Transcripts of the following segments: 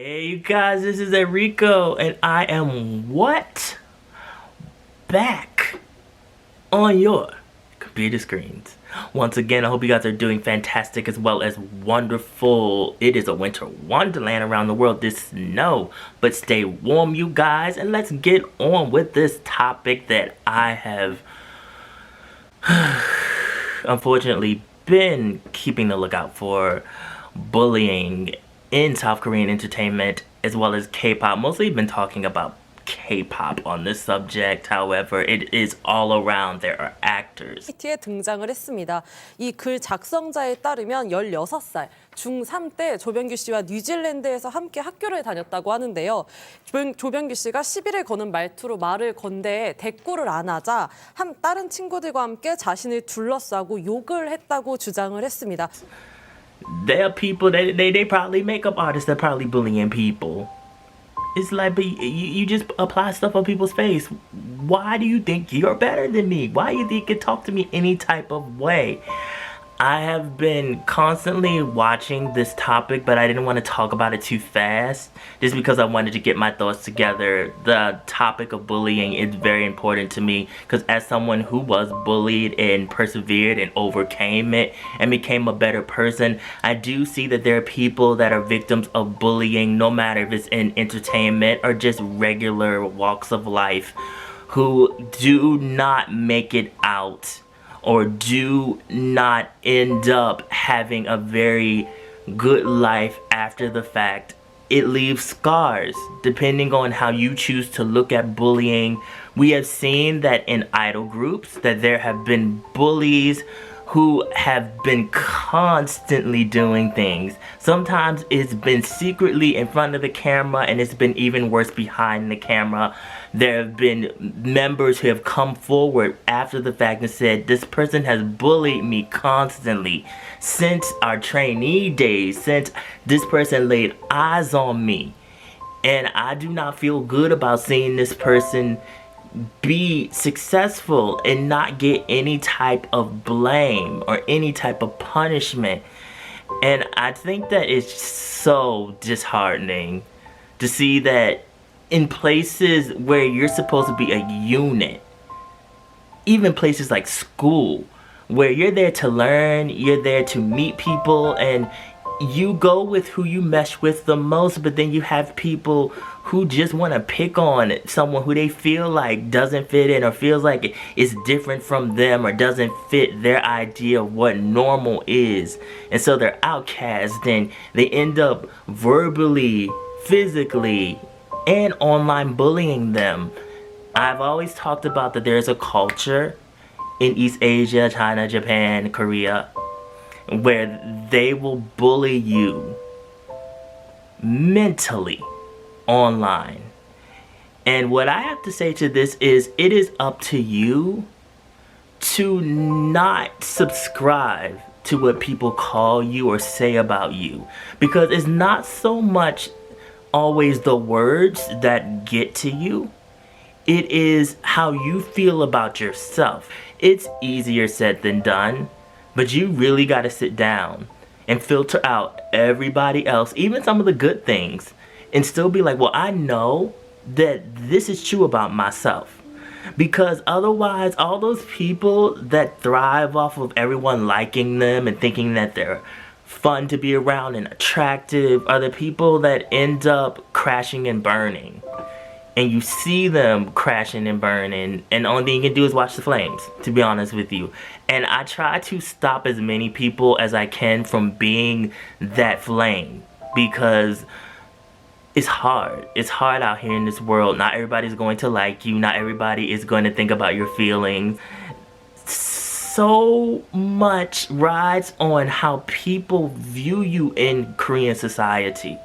Hey you guys, this is Erico and I am what? Back on your computer screens. Once again, I hope you guys are doing fantastic as well as wonderful. It is a winter wonderland around the world, this snow. But stay warm you guys, and let's get on with this topic that I have unfortunately been keeping the lookout for: bullying in South Korean entertainment as well as K-pop. Mostly been talking about K-pop on this subject. However, it is all around. There are actors. 에 등장을 했습니다. 이 글 작성자에 따르면 16살 중3 때 조병규 씨와 뉴질랜드에서 함께 학교를 다녔다고 하는데요. 조병규 씨가 시비를 거는 말투로 말을 건데 대꾸를 안 하자 다른 친구들과 함께 자신을 둘러싸고 욕을 했다고 주장을 했습니다. There are people that they probably makeup artists that probably bullying people. It's like, but you just apply stuff on people's face. Why do you think you're better than me? Why do you think you can talk to me any type of way? I have been constantly watching this topic, but I didn't want to talk about it too fast, just because I wanted to get my thoughts together. The topic of bullying is very important to me, because as someone who was bullied and persevered and overcame it and became a better person, I do see that there are people that are victims of bullying, no matter if it's in entertainment or just regular walks of life, who do not make it out or do not end up having a very good life after the fact. It leaves scars depending on how you choose to look at bullying. We have seen that in idol groups that there have been bullies who have been constantly doing things. Sometimes it's been secretly in front of the camera, and it's been even worse behind the camera. There have been members who have come forward after the fact and said, this person has bullied me constantly since our trainee days, since this person laid eyes on me. And I do not feel good about seeing this person be successful and not get any type of blame or any type of punishment. And I think that it's so disheartening to see that in places where you're supposed to be a unit, even places like school, where you're there to learn, you're there to meet people, and you go with who you mesh with the most, but then you have people who just want to pick on someone who they feel like doesn't fit in or feels like it's different from them or doesn't fit their idea of what normal is. And so they're outcast, and they end up verbally, physically, and online bullying them. I've always talked about that there's a culture in East Asia, China, Japan, Korea, where they will bully you mentally online. And what I have to say to this is, it is up to you to not subscribe to what people call you or say about you, because it's not so much always the words that get to you. It is how you feel about yourself. It's easier said than done, but you really got to sit down and filter out everybody else, even some of the good things, and still be like, well, I know that this is true about myself. Because otherwise, all those people that thrive off of everyone liking them and thinking that they're fun to be around and attractive are the people that end up crashing and burning. And you see them crashing and burning, and the only thing you can do is watch the flames, to be honest with you. And I try to stop as many people as I can from being that flame, because it's hard. It's hard out here in this world. Not everybody's going to like you. Not everybody is going to think about your feelings. So much rides on how people view you in Korean society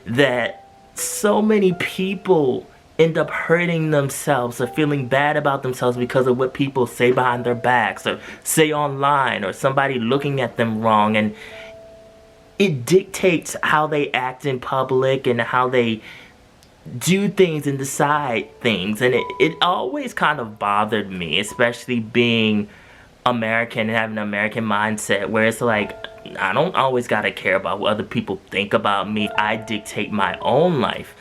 that so many people end up hurting themselves or feeling bad about themselves because of what people say behind their backs or say online, or somebody looking at them wrong, and it dictates how they act in public and how they do things and decide things. And it always kind of bothered me, especially being American and having an American mindset, where it's like, I don't always gotta care about what other people think about me. I dictate my own life.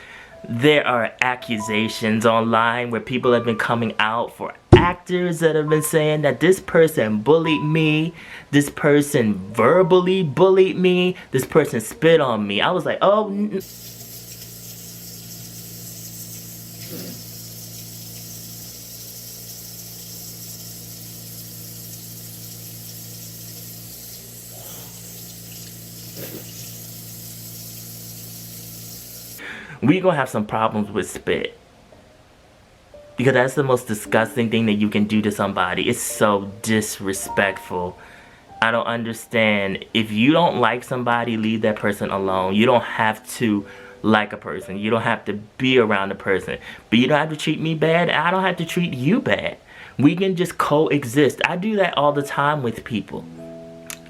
There are accusations online where people have been coming out for actors that have been saying that this person bullied me, this person verbally bullied me, this person spit on me. I was like, oh, we gonna have some problems with spit. Because that's the most disgusting thing that you can do to somebody. It's so disrespectful. I don't understand. If you don't like somebody, leave that person alone. You don't have to like a person. You don't have to be around a person. But you don't have to treat me bad, and I don't have to treat you bad. We can just coexist. I do that all the time with people.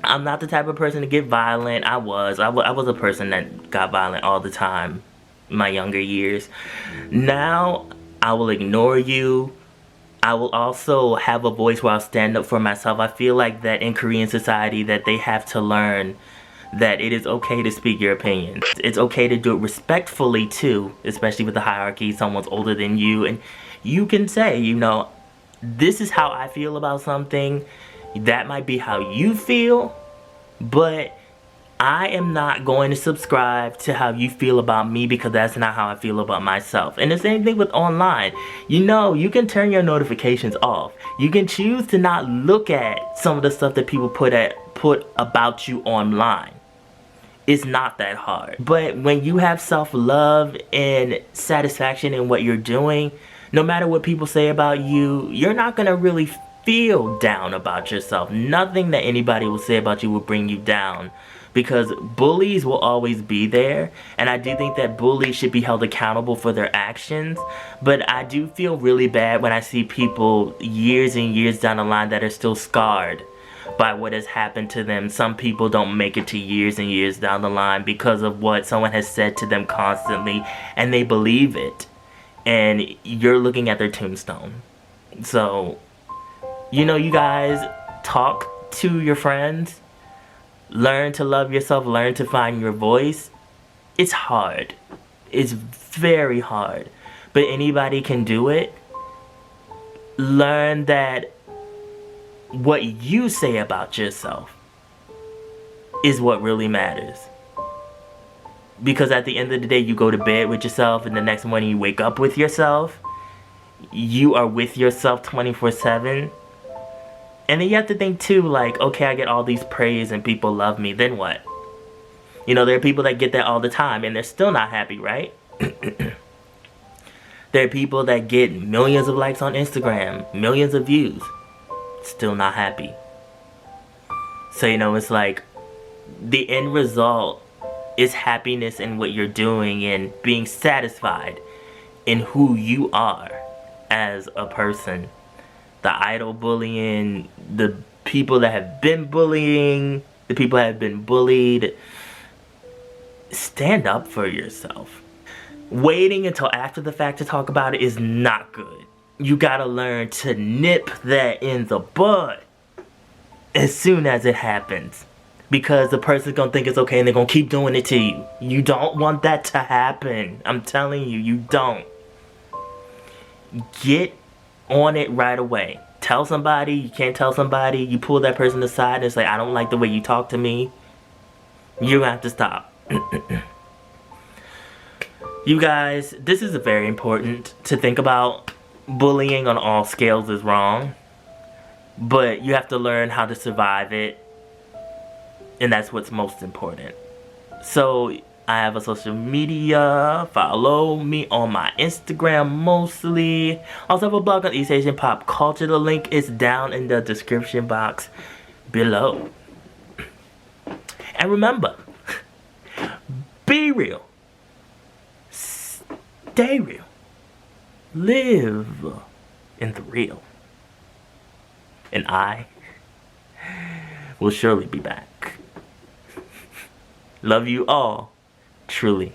I'm not the type of person to get violent. I was a person that got violent all the time in my younger years. Now, I will ignore you. I will also have a voice where I'll stand up for myself. I feel like that in Korean society that they have to learn that it is okay to speak your opinion. It's okay to do it respectfully too, especially with the hierarchy. Someone's older than you, and you can say, you know, this is how I feel about something. That might be how you feel, but I am not going to subscribe to how you feel about me, because that's not how I feel about myself. And the same thing with online. You know, you can turn your notifications off. You can choose to not look at some of the stuff that people put about you online. It's not that hard. But when you have self-love and satisfaction in what you're doing, no matter what people say about you, you're not gonna really feel down about yourself. Nothing that anybody will say about you will bring you down. Because bullies will always be there, and I do think that bullies should be held accountable for their actions. But I do feel really bad when I see people years and years down the line that are still scarred by what has happened to them. Some people don't make it to years and years down the line because of what someone has said to them constantly, and they believe it. And you're looking at their tombstone. So, you know, you guys, talk to your friends. Learn to love yourself. Learn to find your voice. It's hard. It's very hard. But anybody can do it. Learn that what you say about yourself is what really matters. Because at the end of the day, you go to bed with yourself, and the next morning you wake up with yourself. You are with yourself 24/7. And then you have to think too, like, okay, I get all these praise and people love me, then what? You know, there are people that get that all the time and they're still not happy, right? There are people that get millions of likes on Instagram, millions of views, still not happy. So, you know, it's like the end result is happiness in what you're doing and being satisfied in who you are as a person. The idol bullying, the people that have been bullying, the people that have been bullied. Stand up for yourself. Waiting until after the fact to talk about it is not good. You gotta learn to nip that in the bud as soon as it happens. Because the person's gonna think it's okay and they're gonna keep doing it to you. You don't want that to happen. I'm telling you, you don't. Get on it right away. Tell somebody. You can't tell somebody. You pull that person aside and it's like, I don't like the way you talk to me. You have to stop. You guys, this is very important to think about. Bullying on all scales is wrong, but you have to learn how to survive it, and that's what's most important. So I have a social media. Follow me on my Instagram mostly. Also have a blog on East Asian pop culture. The link is down in the description box below. And remember, be real. Stay real. Live in the real. And I will surely be back. Love you all. Truly.